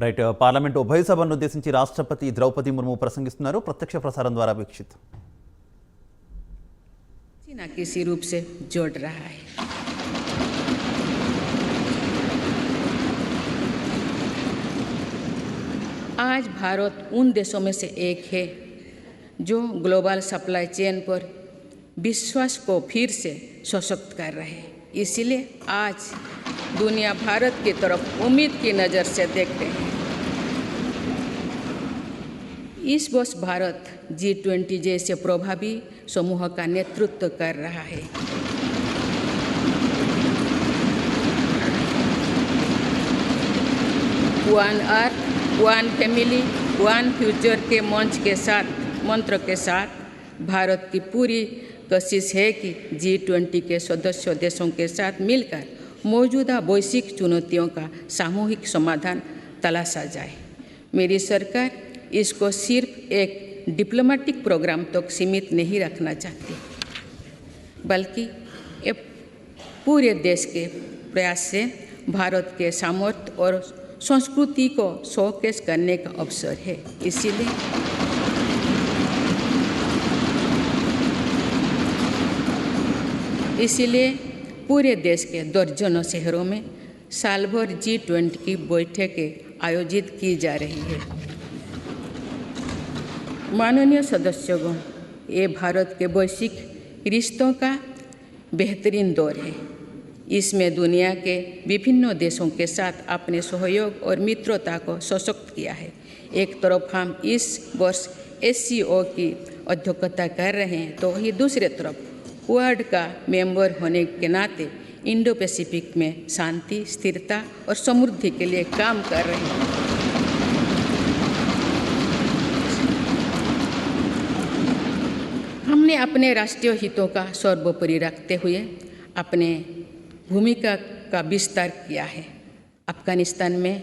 Right parliament ఉభయ సభను ఉద్దేశించి రాష్ట్రపతి ద్రౌపది ముర్ము ప్రసంగిస్తున్నారు. ప్రత్యక్ష ప్రసారం ద్వారా వీక్షిద్దాం. ना किसी रूप से जोड़ रहा है. आज भारत उन देशों में से एक है जो ग्लोबल सप्लाई चेन पर विश्वास को फिर से सशक्त कर रहे हैं. इसलिए आज दुनिया भारत की तरफ उम्मीद की नज़र से देखते हैं. इस वर्ष भारत G20 जैसे प्रभावी समूह का नेतृत्व कर रहा है. One earth, one family, one future के मंत्र के साथ भारत की पूरी कोशिश है कि G20 के सदस्य देशों के साथ मिलकर मौजूदा वैश्विक चुनौतियों का सामूहिक समाधान तलाशा जाए. मेरी सरकार इसको सिर्फ एक डिप्लोमेटिक प्रोग्राम तक सीमित नहीं रखना चाहती, बल्कि ये पूरे देश के प्रयास से भारत के सामर्थ्य और संस्कृति को शोकेस करने का अवसर है. इसीलिए पूरे देश के दर्जनों शहरों में साल भर G20 की बैठकें आयोजित की जा रही है. माननीय सदस्यगण, ये भारत के वैश्विक रिश्तों का बेहतरीन दौर है. इसमें दुनिया के विभिन्न देशों के साथ अपने सहयोग और मित्रता को सशक्त किया है. एक तरफ हम इस वर्ष SCO की अध्यक्षता कर रहे हैं, तो ही दूसरी तरफ वर्ल्ड का मेंबर होने के नाते इंडो पैसिफिक में शांति, स्थिरता और समृद्धि के लिए काम कर रहे हैं. हमने अपने राष्ट्रीय हितों का सर्वोपरि रखते हुए अपने भूमिका का विस्तार किया है. अफगानिस्तान में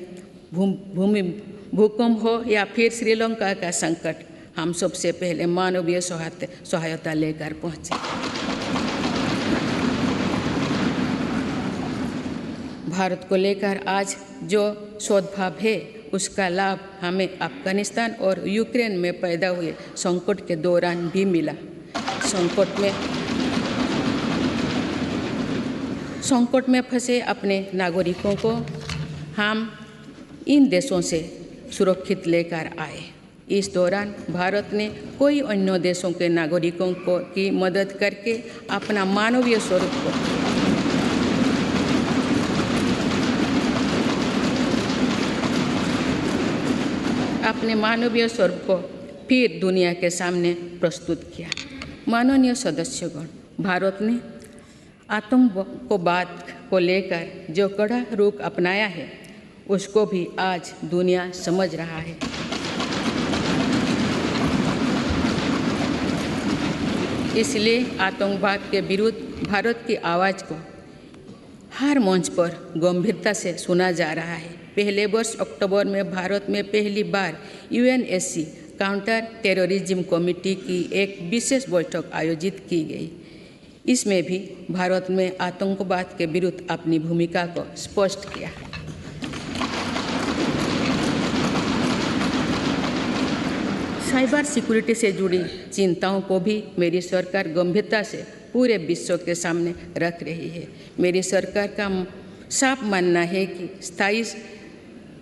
भूकंप हो या फिर श्रीलंका का संकट, हम सबसे पहले मानवीय सहायता लेकर पहुंचे. भारत को लेकर आज जो सद्भाव है, उसका लाभ हमें अफगानिस्तान और यूक्रेन में पैदा हुए संकट के दौरान भी मिला. संकट में फंसे अपने नागरिकों को हम इन देशों से सुरक्षित लेकर आए. इस दौरान भारत ने कई अन्य देशों के नागरिकों की मदद करके अपना मानवीय स्वरूप को फिर दुनिया के सामने प्रस्तुत किया. माननीय सदस्यगण, भारत ने आतंकवाद को लेकर जो कड़ा रुख अपनाया है, उसको भी आज दुनिया समझ रहा है. इसलिए आतंकवाद के विरुद्ध भारत की आवाज़ को हर मंच पर गंभीरता से सुना जा रहा है. पहले वर्ष अक्टूबर में भारत में पहली बार UNSC काउंटर टेररिज्म कमेटी की एक विशेष बैठक आयोजित की गई. इसमें भी भारत में आतंकवाद के विरुद्ध अपनी भूमिका को स्पष्ट किया. साइबर सिक्योरिटी से जुड़ी चिंताओं को भी मेरी सरकार गंभीरता से पूरे विश्व के सामने रख रही है. मेरी सरकार का साफ मानना है कि स्थायी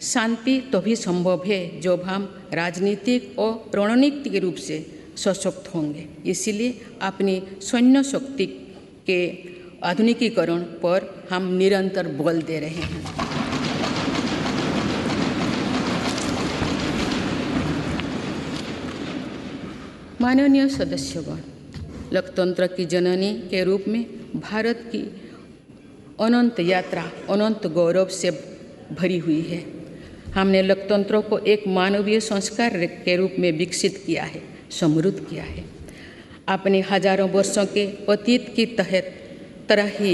शांति तभी संभव है जब हम राजनीतिक और रणनीतिक रूप से सशक्त होंगे. इसलिए अपनी सैन्य शक्ति के आधुनिकीकरण पर हम निरंतर बल दे रहे हैं. माननीय सदस्यगण, लोकतंत्र की जननी के रूप में भारत की अनंत यात्रा अनंत गौरव से भरी हुई है. हमने लोकतंत्र को एक मानवीय संस्कार के रूप में विकसित किया है, समृद्ध किया है. अपने हजारों वर्षों के अतीत की तरह ही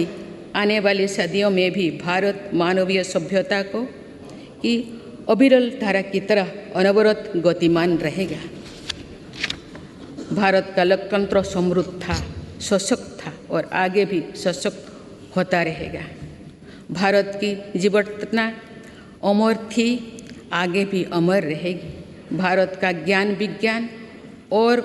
आने वाली सदियों में भी भारत मानवीय सभ्यता की अविरल धारा की तरह अनवरत गतिमान रहेगा. भारत का लोकतंत्र समृद्ध था, सशक्त था और आगे भी सशक्त होता रहेगा. भारत की जीवटता अमर थी, आगे भी अमर रहेगी। भारत का ज्ञान विज्ञान और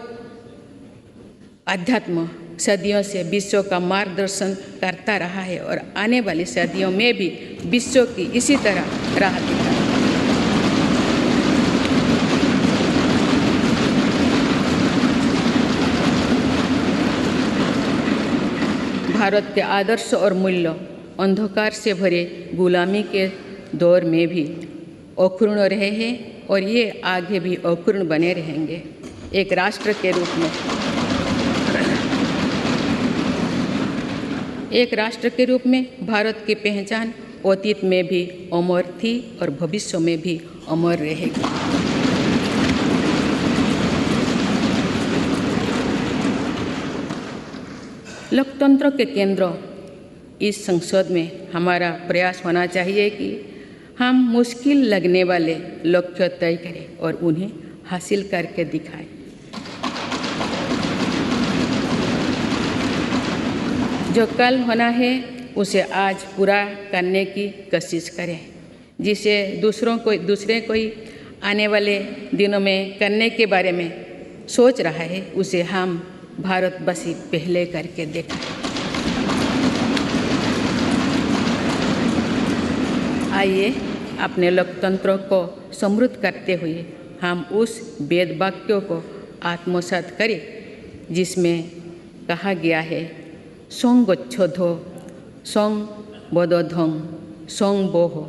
अध्यात्म सदियों से विश्व का मार्गदर्शन करता रहा है और आने वाली सदियों में भी विश्व की इसी तरह राह दिखाएगा। भारत के आदर्श और मूल्य अंधकार से भरे गुलामी के दौर में भी अक्षुण्ण रहे हैं और ये आगे भी अक्षुण्ण बने रहेंगे। एक राष्ट्र के रूप में भारत की पहचान अतीत में भी अमर थी और भविष्य में भी अमर रहेगी। लोकतंत्र के केंद्र इस संसद में हमारा प्रयास होना चाहिए कि हम मुश्किल लगने वाले लक्ष्य तय करें और उन्हें हासिल करके दिखाएं। जो कल होना है उसे आज पूरा करने की कोशिश करें। जिसे दूसरे कोई आने वाले दिनों में करने के बारे में सोच रहा है उसे हम भारतवासी पहले करके देखा। आइए अपने लोकतंत्र को समृद्ध करते हुए हम उस वेद वाक्यों को आत्मसात करें जिसमें कहा गया है संगच्छोधो संबोधोधं संबोहो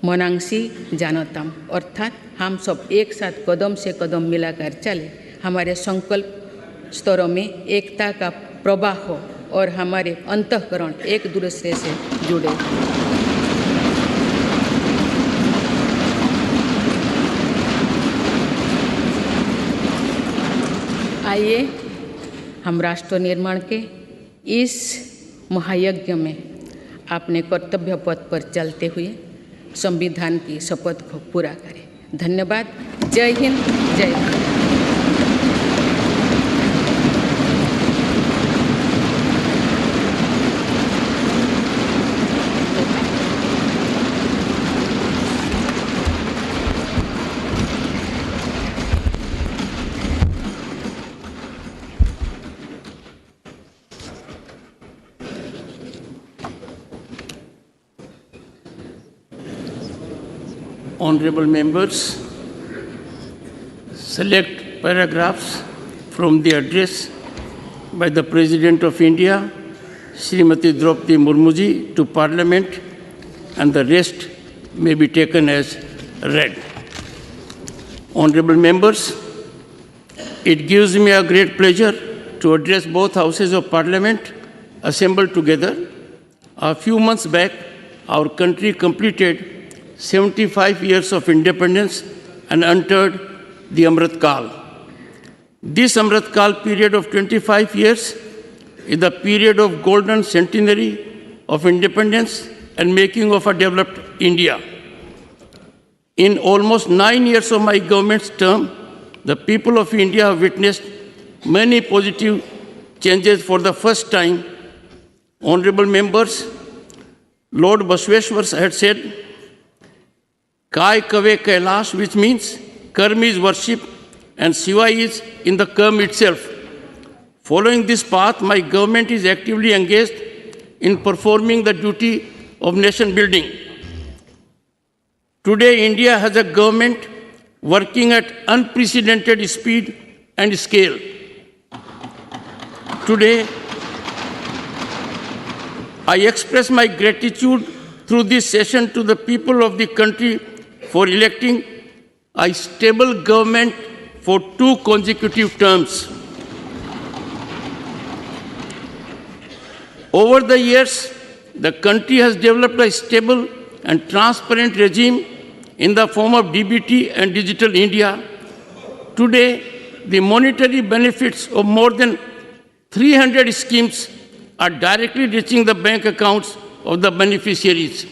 मनांसी जानतम, अर्थात हम सब एक साथ कदम से कदम मिलाकर चले, हमारे संकल्प स्तरों में एकता का प्रवाह हो और हमारे अंतःकरण एक दूसरे से जुड़े। आइए हम राष्ट्र निर्माण के इस महायज्ञ में अपने कर्तव्य पथ पर चलते हुए संविधान की शपथ को पूरा करें। धन्यवाद। जय हिंद, जय Bharat. Honorable members, select paragraphs from the address by the President of India, Srimati Draupadi Murmuji, to Parliament, and the rest may be taken as read. Honorable members, it gives me a great pleasure to address both houses of Parliament assembled together. A few months back, our country completed 75 years of independence and entered the Amrit Kal. This Amrit Kal period of 25 years is the period of golden centenary of independence and making of a developed India. In almost 9 years of my government's term, the people of India have witnessed many positive changes for the first time. Honorable members, Lord Basaveshwar had said, Kai Kave Kailash, which means Karma is worship and Shiva is in the Karma itself. Following this path, my government is actively engaged in performing the duty of nation building. Today, India has a government working at unprecedented speed and scale. Today, I express my gratitude through this session to the people of the country for electing a stable government for 2 consecutive terms. Over the years, the country has developed a stable and transparent regime in the form of DBT and Digital India. Today, the monetary benefits of more than 300 schemes are directly reaching the bank accounts of the beneficiaries.